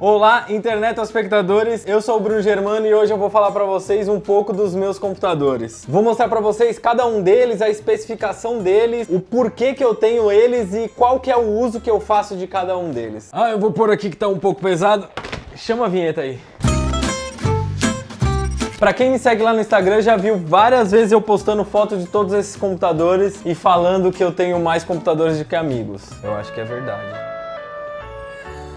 Olá, internet espectadores, eu sou o Bruno Germano e hoje eu vou falar para vocês um pouco dos meus computadores. Vou mostrar para vocês cada um deles, a especificação deles, o porquê que eu tenho eles e qual que é o uso que eu faço de cada um deles. Eu vou pôr aqui que tá um pouco pesado. Chama a vinheta aí. Pra quem me segue lá no Instagram já viu várias vezes eu postando foto de todos esses computadores e falando que eu tenho mais computadores do que amigos. Eu acho que é verdade.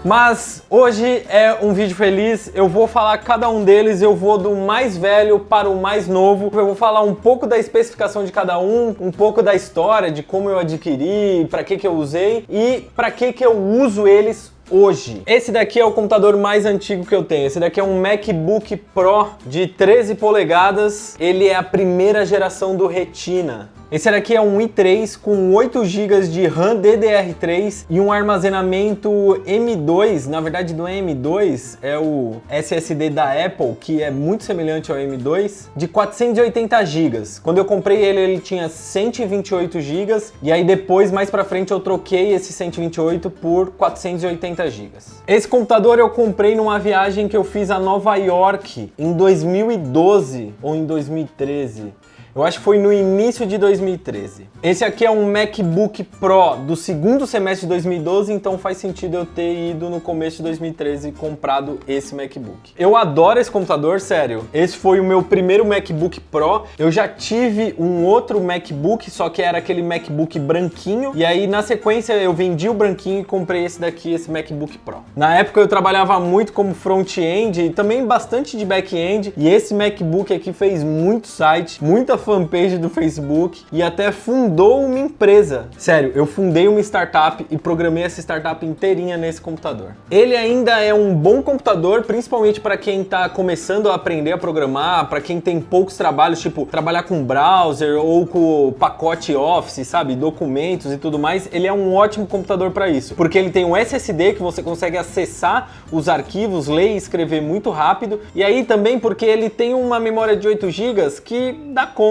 Mas hoje é um vídeo feliz, eu vou falar cada um deles, eu vou do mais velho para o mais novo. Eu vou falar um pouco da especificação de cada um pouco da história, de como eu adquiri, para que eu usei e para que eu uso eles hoje. Esse daqui é o computador mais antigo que eu tenho. Esse daqui é um MacBook Pro de 13 polegadas. Ele é a primeira geração do Retina. Esse daqui é um i3 com 8 GB de RAM DDR3 e um armazenamento M2, na verdade não é M2, é o SSD da Apple, que é muito semelhante ao M2, de 480 GB. Quando eu comprei ele, ele tinha 128 GB e aí depois, mais pra frente, eu troquei esse 128 por 480 GB. Esse computador eu comprei numa viagem que eu fiz a Nova York em 2012 ou em 2013. Eu acho que foi no início de 2013. Esse aqui é um MacBook Pro do segundo semestre de 2012, então faz sentido eu ter ido no começo de 2013 e comprado esse MacBook. Eu adoro esse computador, sério. Esse foi o meu primeiro MacBook Pro. Eu já tive um outro MacBook, só que era aquele MacBook branquinho. E aí, na sequência, eu vendi o branquinho e comprei esse daqui, esse MacBook Pro. Na época, eu trabalhava muito como front-end e também bastante de back-end. E esse MacBook aqui fez muito site, muita fanpage do Facebook e até fundou uma empresa. Sério, eu fundei uma startup e programei essa startup inteirinha nesse computador. Ele ainda é um bom computador, principalmente para quem está começando a aprender a programar, para quem tem poucos trabalhos, tipo trabalhar com browser ou com pacote Office, sabe, documentos e tudo mais. Ele é um ótimo computador para isso, porque ele tem um SSD que você consegue acessar os arquivos, ler e escrever muito rápido, e aí também porque ele tem uma memória de 8 GB que dá conta.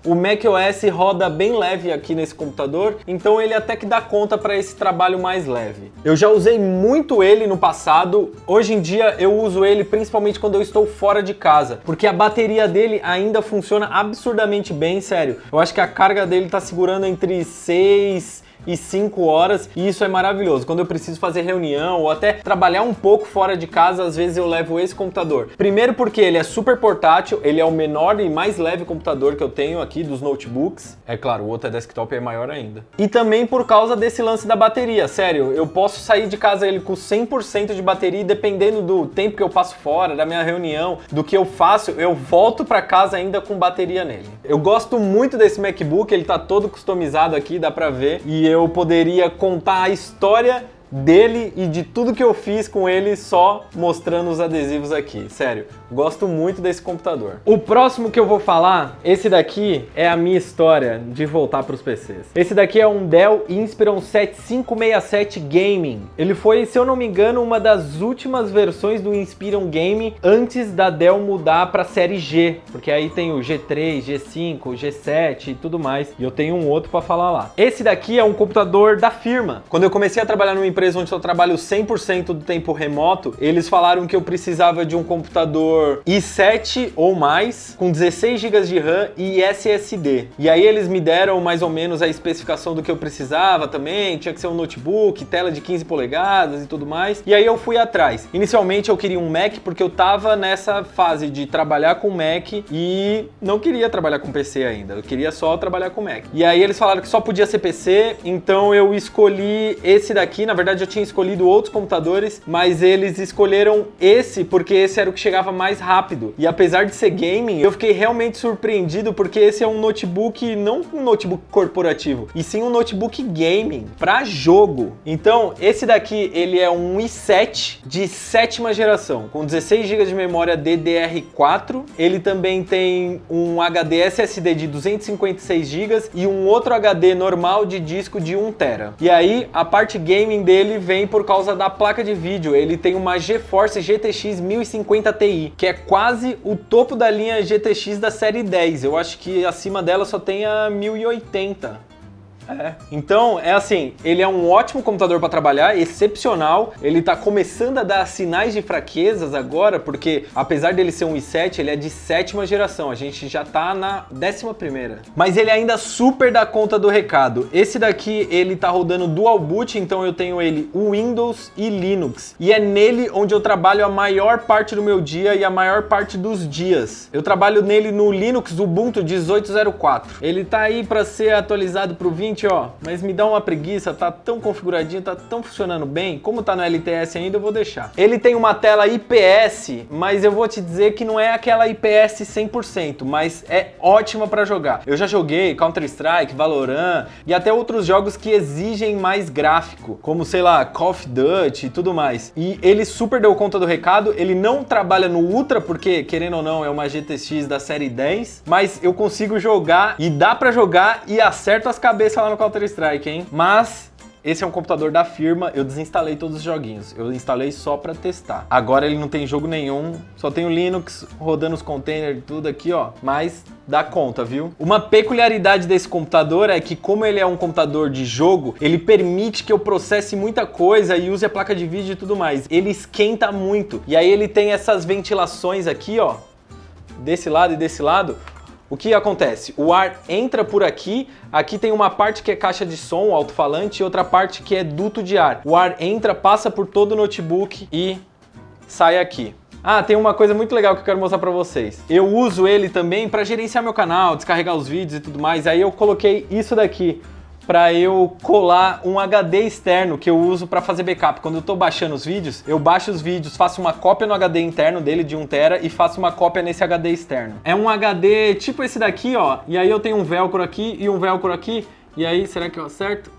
O macOS roda bem leve aqui nesse computador, então ele até que dá conta para esse trabalho mais leve. Eu já usei muito ele no passado, hoje em dia eu uso ele principalmente quando eu estou fora de casa, porque a bateria dele ainda funciona absurdamente bem, sério. Eu acho que a carga dele tá segurando entre 6 e 5 horas, e isso é maravilhoso. Quando eu preciso fazer reunião ou até trabalhar um pouco fora de casa, às vezes eu levo esse computador. Primeiro porque ele é super portátil, ele é o menor e mais leve computador que eu tenho aqui dos notebooks. É claro, o outro é desktop e é maior ainda. E também por causa desse lance da bateria, sério, eu posso sair de casa ele com 100% de bateria e dependendo do tempo que eu passo fora, da minha reunião, do que eu faço, eu volto para casa ainda com bateria nele. Eu gosto muito desse MacBook, ele tá todo customizado aqui, dá pra ver, e eu poderia contar a história dele e de tudo que eu fiz com ele só mostrando os adesivos aqui. Sério, gosto muito desse computador. O próximo que eu vou falar, esse daqui é a minha história de voltar para os PCs. Esse daqui é um Dell Inspiron 7567 Gaming. Ele foi, se eu não me engano, uma das últimas versões do Inspiron Gaming antes da Dell mudar para a série G, porque aí tem o G3, G5, G7 e tudo mais, e eu tenho um outro para falar lá. Esse daqui é um computador da firma. Quando eu comecei a trabalhar numa empresa onde eu trabalho 100% do tempo remoto, eles falaram que eu precisava de um computador i7 ou mais, com 16 GB de RAM e SSD. E aí eles me deram mais ou menos a especificação do que eu precisava também, tinha que ser um notebook, tela de 15 polegadas e tudo mais. E aí eu fui atrás. Inicialmente eu queria um Mac porque eu tava nessa fase de trabalhar com Mac e não queria trabalhar com PC ainda, eu queria só trabalhar com Mac. E aí eles falaram que só podia ser PC, então eu escolhi esse daqui. Na verdade eu tinha escolhido outros computadores, mas eles escolheram esse porque esse era o que chegava mais rápido. E apesar de ser gaming, eu fiquei realmente surpreendido porque esse é um notebook, não um notebook corporativo, e sim um notebook gaming para jogo. Então, esse daqui, ele é um i7 de 7ª geração, com 16 GB de memória DDR4. Ele também tem um HD SSD de 256 GB e um outro HD normal de disco de 1 TB. E aí, a parte gaming dele vem por causa da placa de vídeo. Ele tem uma GeForce GTX 1050 Ti, que é quase o topo da linha GTX da série 10. Eu acho que acima dela só tem a 1080. Então, é assim, ele é um ótimo computador para trabalhar, excepcional. Ele tá começando a dar sinais de fraquezas agora, porque apesar dele ser um i7, ele é de 7ª geração. A gente já tá na 11ª. Mas ele ainda super dá conta do recado. Esse daqui, ele tá rodando dual boot, então eu tenho ele Windows e Linux. E é nele onde eu trabalho a maior parte do meu dia e a maior parte dos dias. Eu trabalho nele no Linux Ubuntu 18.04. Ele tá aí para ser atualizado pro 20, ó, mas me dá uma preguiça, tá tão configuradinho, tá tão funcionando bem. Como tá no LTS ainda, eu vou deixar. Ele tem uma tela IPS, mas eu vou te dizer que não é aquela IPS 100%, mas é ótima para jogar. Eu já joguei Counter-Strike, Valorant e até outros jogos que exigem mais gráfico, como, sei lá, Call of Duty e tudo mais. E ele super deu conta do recado. Ele não trabalha no Ultra, porque, querendo ou não, é uma GTX da série 10, mas eu consigo jogar e dá pra jogar e acerto as cabeças lá no Counter-Strike, hein? Mas esse é um computador da firma, eu desinstalei todos os joguinhos. Eu instalei só pra testar. Agora ele não tem jogo nenhum, só tem o Linux rodando os containers, tudo aqui, ó. Mas dá conta, viu? Uma peculiaridade desse computador é que, como ele é um computador de jogo, ele permite que eu processe muita coisa e use a placa de vídeo e tudo mais. Ele esquenta muito. E aí ele tem essas ventilações aqui, ó, desse lado e desse lado. O que acontece? O ar entra por aqui, aqui tem uma parte que é caixa de som, alto-falante, e outra parte que é duto de ar. O ar entra, passa por todo o notebook e sai aqui. Ah, tem uma coisa muito legal que eu quero mostrar pra vocês. Eu uso ele também para gerenciar meu canal, descarregar os vídeos e tudo mais. Aí eu coloquei isso daqui para eu colar um HD externo que eu uso para fazer backup. Quando eu tô baixando os vídeos, eu baixo os vídeos, faço uma cópia no HD interno dele de 1 TB e faço uma cópia nesse HD externo. É um HD tipo esse daqui, ó, e aí eu tenho um velcro aqui e um velcro aqui, e aí, será que eu acerto?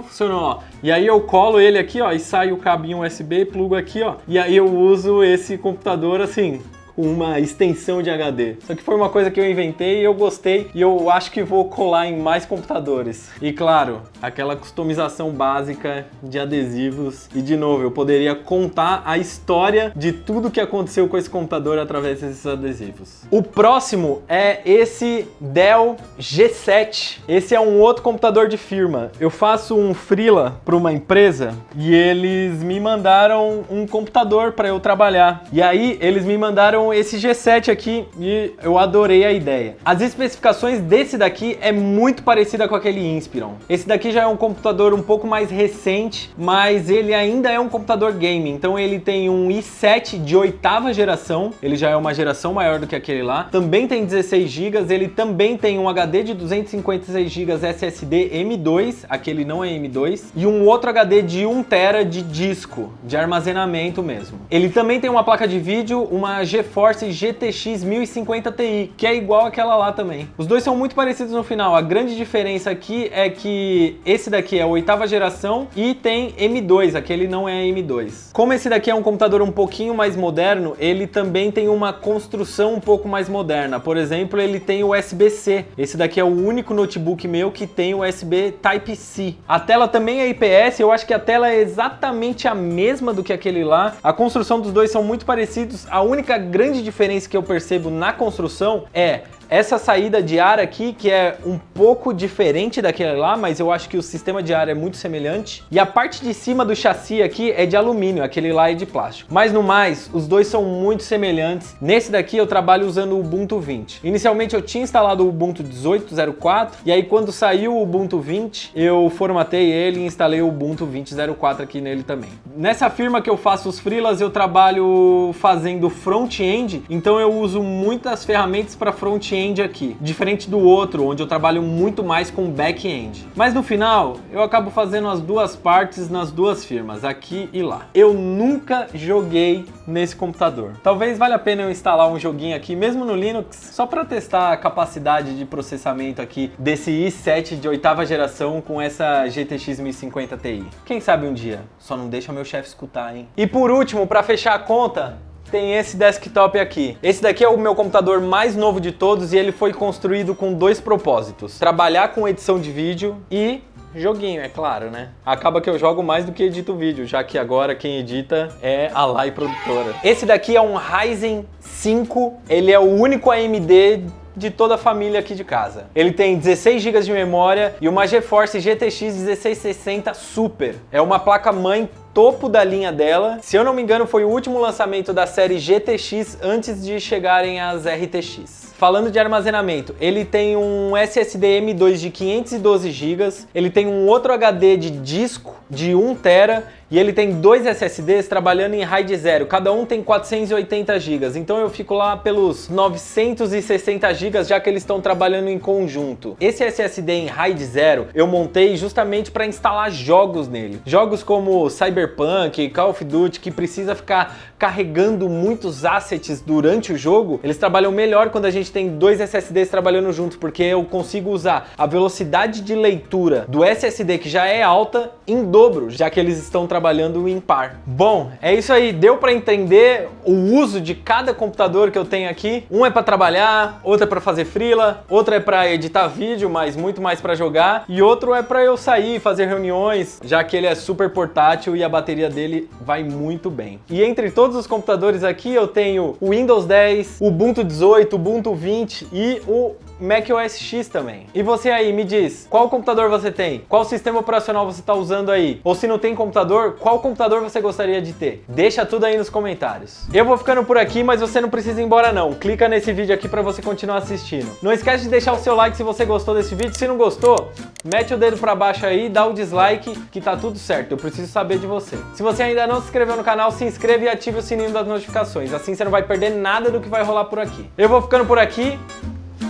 Funcionou, ó. E aí eu colo ele aqui, ó, e sai o cabinho USB, plugo aqui, ó, e aí eu uso esse computador assim, uma extensão de HD. Só que foi uma coisa que eu inventei e eu gostei e eu acho que vou colar em mais computadores. E claro, aquela customização básica de adesivos. E de novo, eu poderia contar a história de tudo que aconteceu com esse computador através desses adesivos. O próximo é esse Dell G7. Esse é um outro computador de firma. Eu faço um freela para uma empresa e eles me mandaram um computador para eu trabalhar. E aí eles me mandaram esse G7 aqui e eu adorei a ideia. As especificações desse daqui é muito parecida com aquele Inspiron. Esse daqui já é um computador um pouco mais recente, mas ele ainda é um computador gaming. Então ele tem um i7 de 8ª geração, ele já é uma geração maior do que aquele lá. Também tem 16 GB, ele também tem um HD de 256 GB SSD M2, aquele não é M2, e um outro HD de 1 TB de disco, de armazenamento mesmo. Ele também tem uma placa de vídeo, uma GeForce GTX 1050 Ti, que é igual àquela lá também. Os dois são muito parecidos no final. A grande diferença aqui é que esse daqui é a 8ª geração e tem M2, aquele não é M2. Como esse daqui é um computador um pouquinho mais moderno, ele também tem uma construção um pouco mais moderna. Por exemplo, ele tem USB-C. Esse daqui é o único notebook meu que tem USB Type-C. A tela também é IPS, eu acho que a tela é exatamente a mesma do que aquele lá. A construção dos dois são muito parecidos. A única grande diferença que eu percebo na construção é essa saída de ar aqui, que é um pouco diferente daquele lá, mas eu acho que o sistema de ar é muito semelhante. E a parte de cima do chassi aqui é de alumínio, aquele lá é de plástico. Mas no mais, os dois são muito semelhantes. Nesse daqui eu trabalho usando o Ubuntu 20. Inicialmente eu tinha instalado o Ubuntu 18.04, e aí quando saiu o Ubuntu 20, eu formatei ele e instalei o Ubuntu 20.04 aqui nele também. Nessa firma que eu faço os freelas, eu trabalho fazendo front-end, então eu uso muitas ferramentas para front-end aqui, diferente do outro, onde eu trabalho muito mais com back-end. Mas no final, eu acabo fazendo as duas partes nas duas firmas, aqui e lá. Eu nunca joguei nesse computador. Talvez valha a pena eu instalar um joguinho aqui, mesmo no Linux, só para testar a capacidade de processamento aqui desse i7 de 8ª geração com essa GTX 1050 Ti. Quem sabe um dia? Só não deixa meu chefe escutar, hein? E por último, para fechar a conta, tem esse desktop aqui. Esse daqui é o meu computador mais novo de todos e ele foi construído com dois propósitos: trabalhar com edição de vídeo e joguinho, é claro, né? Acaba que eu jogo mais do que edito vídeo, já que agora quem edita é a Lai Produtora. Esse daqui é um Ryzen 5, ele é o único AMD de toda a família aqui de casa. Ele tem 16 GB de memória e uma GeForce GTX 1660 Super. É uma placa-mãe topo da linha dela. Se eu não me engano, foi o último lançamento da série GTX antes de chegarem as RTX. Falando de armazenamento, ele tem um SSD M2 de 512 GB, ele tem um outro HD de disco de 1 TB e ele tem 2 SSDs trabalhando em RAID 0, cada um tem 480 GB, então eu fico lá pelos 960 GB, já que eles estão trabalhando em conjunto. Esse SSD em RAID 0 eu montei justamente para instalar jogos nele. Jogos como Cyberpunk, Call of Duty, que precisa ficar carregando muitos assets durante o jogo, eles trabalham melhor quando a gente tem 2 SSDs trabalhando juntos, porque eu consigo usar a velocidade de leitura do SSD, que já é alta, em dobro, já que eles estão trabalhando em par. Bom, é isso aí. Deu para entender o uso de cada computador que eu tenho aqui. Um é para trabalhar, outro é para fazer freela, outro é para editar vídeo, mas muito mais para jogar, e outro é para eu sair, fazer reuniões, já que ele é super portátil e a bateria dele vai muito bem. E entre todos os computadores aqui eu tenho o Windows 10, o Ubuntu 18, o Ubuntu 20 e o Mac OS X também. E você aí, me diz, qual computador você tem? Qual sistema operacional você está usando aí? Ou se não tem computador, qual computador você gostaria de ter? Deixa tudo aí nos comentários. Eu vou ficando por aqui, mas você não precisa ir embora não. Clica nesse vídeo aqui para você continuar assistindo. Não esquece de deixar o seu like se você gostou desse vídeo. Se não gostou, mete o dedo para baixo aí, dá o dislike, que tá tudo certo. Eu preciso saber de você. Se você ainda não se inscreveu no canal, se inscreva e ative o sininho das notificações. Assim você não vai perder nada do que vai rolar por aqui. Eu vou ficando por aqui.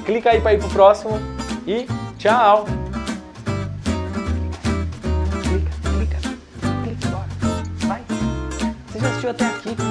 Clica aí para ir pro próximo e tchau! Clica, bora, vai! Você já assistiu até aqui?